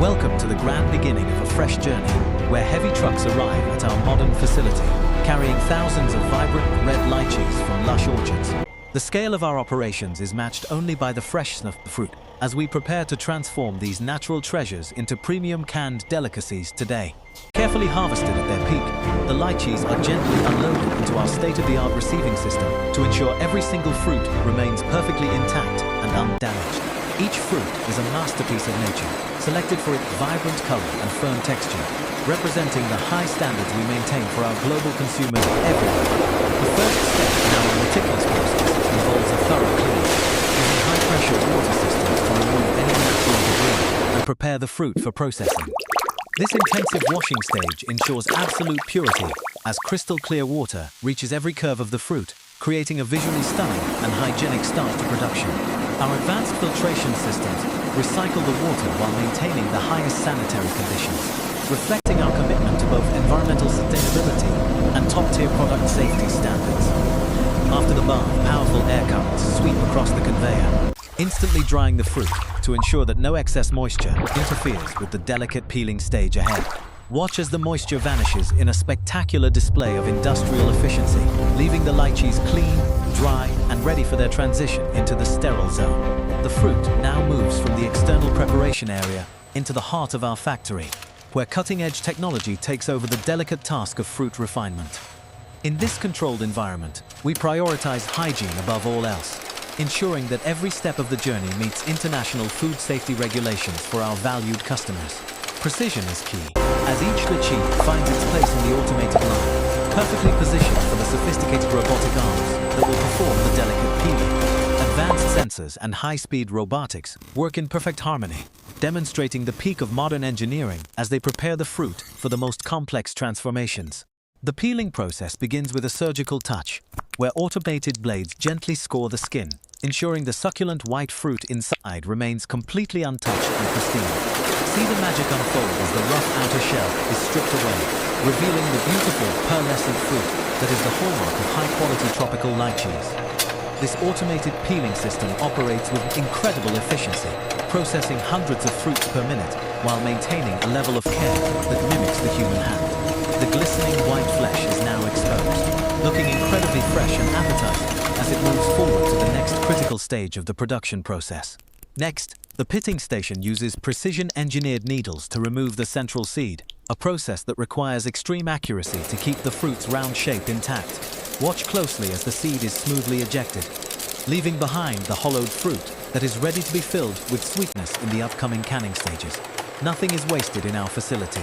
Welcome to the grand beginning of a fresh journey, where heavy trucks arrive at our modern facility, carrying thousands of vibrant red lychees from lush orchards. The scale of our operations is matched only by the freshness of the fruit, as we prepare to transform these natural treasures into premium canned delicacies today. Carefully harvested at their peak, the lychees are gently unloaded into our state-of-the-art receiving system to ensure every single fruit remains perfectly intact and undamaged. Each fruit is a masterpiece of nature, selected for its vibrant color and firm texture, representing the high standards we maintain for our global consumers everywhere. The first step in our meticulous process involves a thorough cleaning, using high-pressure water systems to remove any natural debris and prepare the fruit for processing. This intensive washing stage ensures absolute purity, as crystal-clear water reaches every curve of the fruit, creating a visually stunning and hygienic start to production. Our advanced filtration systems recycle the water while maintaining the highest sanitary conditions, reflecting our commitment to both environmental sustainability and top-tier product safety standards. After the bath, powerful air currents sweep across the conveyor, instantly drying the fruit to ensure that no excess moisture interferes with the delicate peeling stage ahead. Watch as the moisture vanishes in a spectacular display of industrial efficiency, leaving the lychees clean, dry, and ready for their transition into the sterile zone. The fruit now moves from the external preparation area into the heart of our factory, where cutting-edge technology takes over the delicate task of fruit refinement. In this controlled environment, we prioritize hygiene above all else, ensuring that every step of the journey meets international food safety regulations for our valued customers. Precision is key, as each lychee finds its place in the automated line, perfectly positioned for the sophisticated robotic arms that will perform the delicate peeling. Advanced sensors and high-speed robotics work in perfect harmony, demonstrating the peak of modern engineering as they prepare the fruit for the most complex transformations. The peeling process begins with a surgical touch, where automated blades gently score the skin, ensuring the succulent white fruit inside remains completely untouched and pristine. See the magic unfold as the rough outer shell is stripped away, revealing the beautiful, pearlescent fruit that is the hallmark of high-quality tropical lychees. This automated peeling system operates with incredible efficiency, processing hundreds of fruits per minute while maintaining a level of care that mimics the human hand. The glistening white flesh is now exposed, looking incredibly fresh and appetizing as it moves forward to the next critical stage of the production process. Next, the pitting station uses precision-engineered needles to remove the central seed, a process that requires extreme accuracy to keep the fruit's round shape intact. Watch closely as the seed is smoothly ejected, leaving behind the hollowed fruit that is ready to be filled with sweetness in the upcoming canning stages. Nothing is wasted in our facility,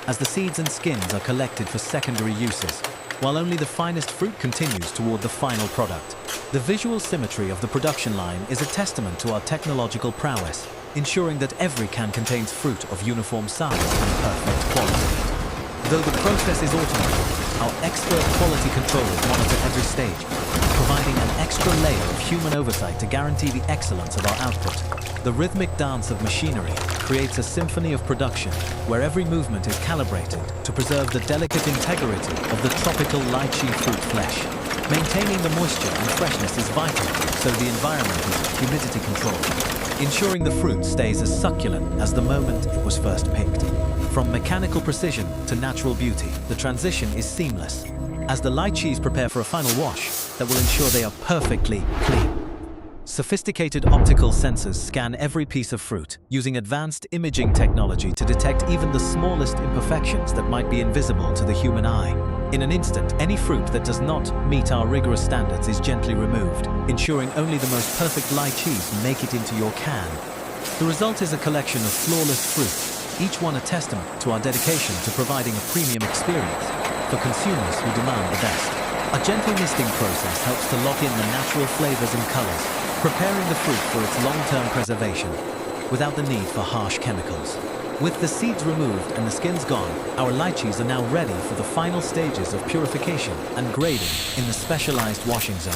as the seeds and skins are collected for secondary uses, while only the finest fruit continues toward the final product. The visual symmetry of the production line is a testament to our technological prowess, ensuring that every can contains fruit of uniform size and perfect quality. Though the process is automated, our expert quality controllers monitor every stage, providing an extra layer of human oversight to guarantee the excellence of our output. The rhythmic dance of machinery creates a symphony of production where every movement is calibrated to preserve the delicate integrity of the tropical lychee fruit flesh. Maintaining the moisture and freshness is vital, so the environment is humidity controlled, ensuring the fruit stays as succulent as the moment it was first picked. From mechanical precision to natural beauty, the transition is seamless, as the lychees prepare for a final wash that will ensure they are perfectly clean. Sophisticated optical sensors scan every piece of fruit, using advanced imaging technology to detect even the smallest imperfections that might be invisible to the human eye. In an instant, any fruit that does not meet our rigorous standards is gently removed, ensuring only the most perfect lychees make it into your can. The result is a collection of flawless fruit, each one a testament to our dedication to providing a premium experience for consumers who demand the best. A gentle misting process helps to lock in the natural flavors and colors, preparing the fruit for its long-term preservation without the need for harsh chemicals. With the seeds removed and the skins gone, our lychees are now ready for the final stages of purification and grading in the specialized washing zone.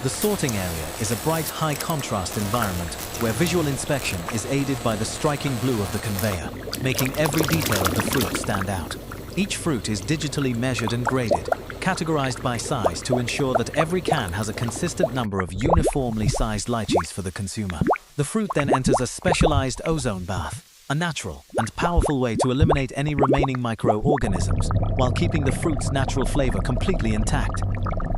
The sorting area is a bright, high-contrast environment where visual inspection is aided by the striking blue of the conveyor, making every detail of the fruit stand out. Each fruit is digitally measured and graded, categorized by size to ensure that every can has a consistent number of uniformly sized lychees for the consumer. The fruit then enters a specialized ozone bath, a natural and powerful way to eliminate any remaining microorganisms while keeping the fruit's natural flavor completely intact.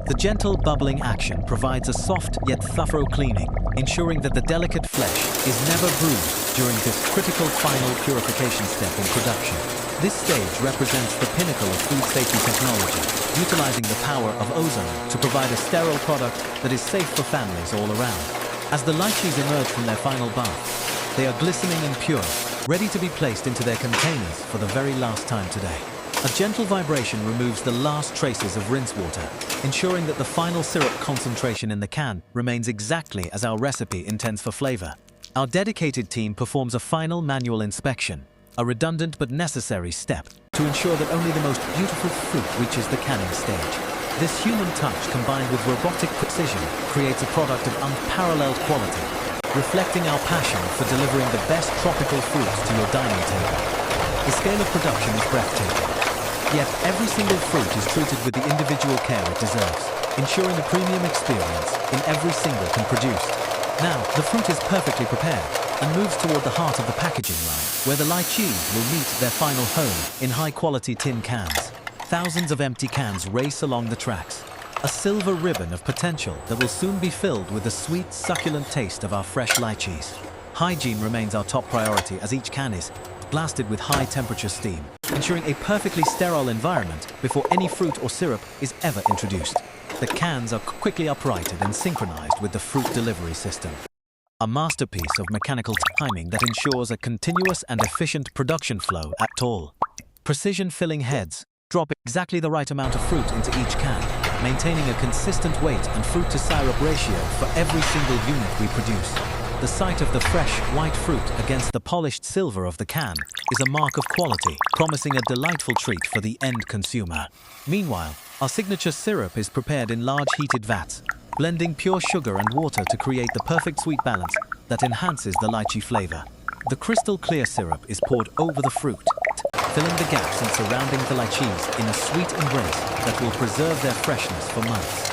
The gentle bubbling action provides a soft yet thorough cleaning, ensuring that the delicate flesh is never bruised during this critical final purification step in production. This stage represents the pinnacle of food safety technology, utilizing the power of ozone to provide a sterile product that is safe for families all around. As the lychees emerge from their final bath, they are glistening and pure, ready to be placed into their containers for the very last time today. A gentle vibration removes the last traces of rinse water, ensuring that the final syrup concentration in the can remains exactly as our recipe intends for flavor. Our dedicated team performs a final manual inspection, a redundant but necessary step to ensure that only the most beautiful fruit reaches the canning stage. This human touch combined with robotic precision creates a product of unparalleled quality, reflecting our passion for delivering the best tropical fruits to your dining table. The scale of production is breathtaking. Yet every single fruit is treated with the individual care it deserves, ensuring a premium experience in every single can produced. Now, the fruit is perfectly prepared and moves toward the heart of the packaging line, where the lychees will meet their final home in high-quality tin cans. Thousands of empty cans race along the tracks, a silver ribbon of potential that will soon be filled with the sweet, succulent taste of our fresh lychees. Hygiene remains our top priority as each can is blasted with high-temperature steam, ensuring a perfectly sterile environment before any fruit or syrup is ever introduced. The cans are quickly uprighted and synchronized with the fruit delivery system, a masterpiece of mechanical timing that ensures a continuous and efficient production flow at all. Precision filling heads drop exactly the right amount of fruit into each can, maintaining a consistent weight and fruit-to-syrup ratio for every single unit we produce. The sight of the fresh, white fruit against the polished silver of the can is a mark of quality, promising a delightful treat for the end consumer. Meanwhile, our signature syrup is prepared in large heated vats, blending pure sugar and water to create the perfect sweet balance that enhances the lychee flavor. The crystal clear syrup is poured over the fruit, filling the gaps and surrounding the lychees in a sweet embrace that will preserve their freshness for months.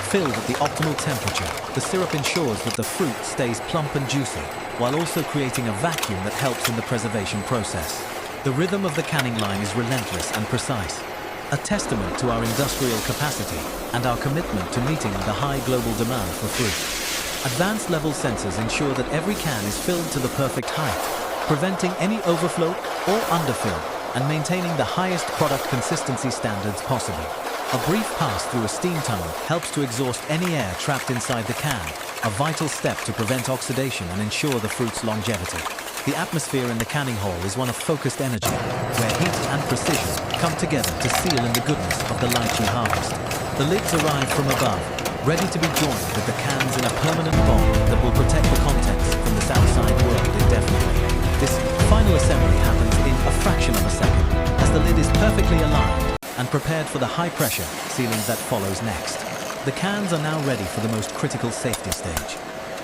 Filled at the optimal temperature, the syrup ensures that the fruit stays plump and juicy, while also creating a vacuum that helps in the preservation process. The rhythm of the canning line is relentless and precise, a testament to our industrial capacity and our commitment to meeting the high global demand for fruit. Advanced level sensors ensure that every can is filled to the perfect height, preventing any overflow or underfill, and maintaining the highest product consistency standards possible. A brief pass through a steam tunnel helps to exhaust any air trapped inside the can, a vital step to prevent oxidation and ensure the fruit's longevity. The atmosphere in the canning hall is one of focused energy, where heat and precision come together to seal in the goodness of the lychee harvest. The lids arrive from above, ready to be joined with the cans in a permanent bond that will protect the contents from this outside world indefinitely. This final assembly happens in a fraction of a second, as the lid is perfectly aligned and prepared for the high-pressure sealing that follows next. The cans are now ready for the most critical safety stage,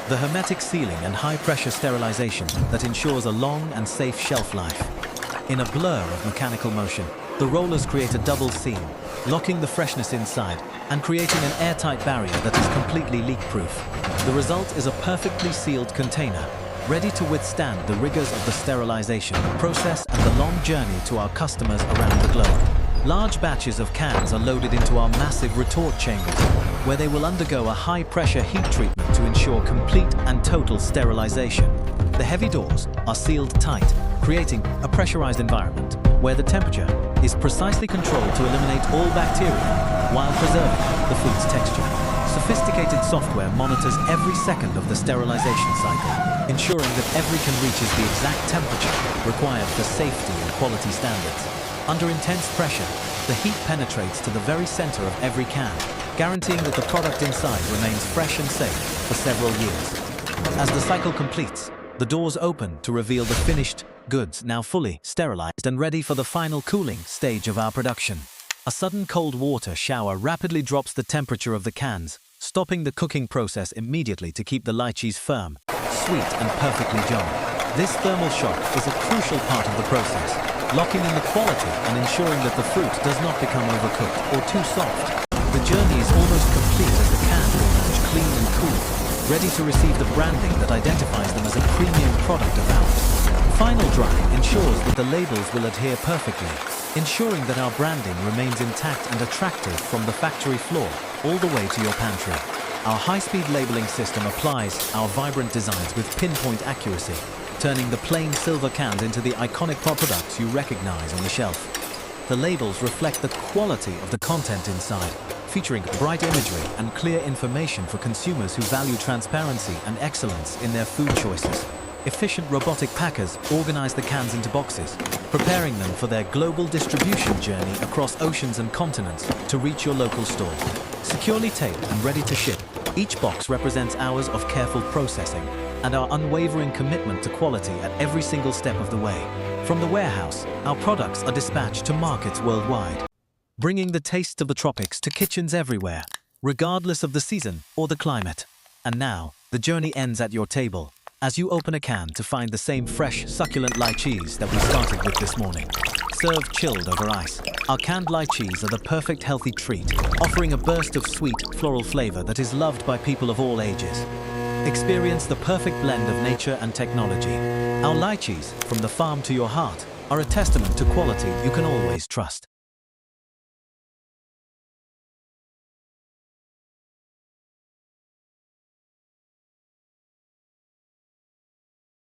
the hermetic sealing and high-pressure sterilization that ensures a long and safe shelf life. In a blur of mechanical motion, the rollers create a double seam, locking the freshness inside and creating an airtight barrier that is completely leak-proof. The result is a perfectly sealed container, ready to withstand the rigors of the sterilization process and the long journey to our customers around the globe. Large batches of cans are loaded into our massive retort chambers, where they will undergo a high-pressure heat treatment to ensure complete and total sterilization. The heavy doors are sealed tight, creating a pressurized environment where the temperature is precisely controlled to eliminate all bacteria while preserving the food's texture. Sophisticated software monitors every second of the sterilization cycle, ensuring that every can reaches the exact temperature required for safety and quality standards. Under intense pressure, the heat penetrates to the very center of every can, guaranteeing that the product inside remains fresh and safe for several years. As the cycle completes, the doors open to reveal the finished goods, now fully sterilized and ready for the final cooling stage of our production. A sudden cold water shower rapidly drops the temperature of the cans, stopping the cooking process immediately to keep the lychees firm, sweet and perfectly jarred. This thermal shock is a crucial part of the process, locking in the quality and ensuring that the fruit does not become overcooked or too soft. The journey is almost complete as the can will emerge clean and cool, ready to receive the branding that identifies them as a premium product of ours. Final drying ensures that the labels will adhere perfectly, ensuring that our branding remains intact and attractive from the factory floor all the way to your pantry. Our high-speed labeling system applies our vibrant designs with pinpoint accuracy, turning the plain silver cans into the iconic products you recognize on the shelf. The labels reflect the quality of the content inside, featuring bright imagery and clear information for consumers who value transparency and excellence in their food choices. Efficient robotic packers organize the cans into boxes, preparing them for their global distribution journey across oceans and continents to reach your local store. Securely taped and ready to ship, each box represents hours of careful processing and our unwavering commitment to quality at every single step of the way. From the warehouse, our products are dispatched to markets worldwide, bringing the tastes of the tropics to kitchens everywhere, regardless of the season or the climate. And now, the journey ends at your table, as you open a can to find the same fresh, succulent lychees that we started with this morning. Served chilled over ice, our canned lychees are the perfect healthy treat, offering a burst of sweet, floral flavor that is loved by people of all ages. Experience the perfect blend of nature and technology. Our lychees, from the farm to your heart, are a testament to quality you can always trust.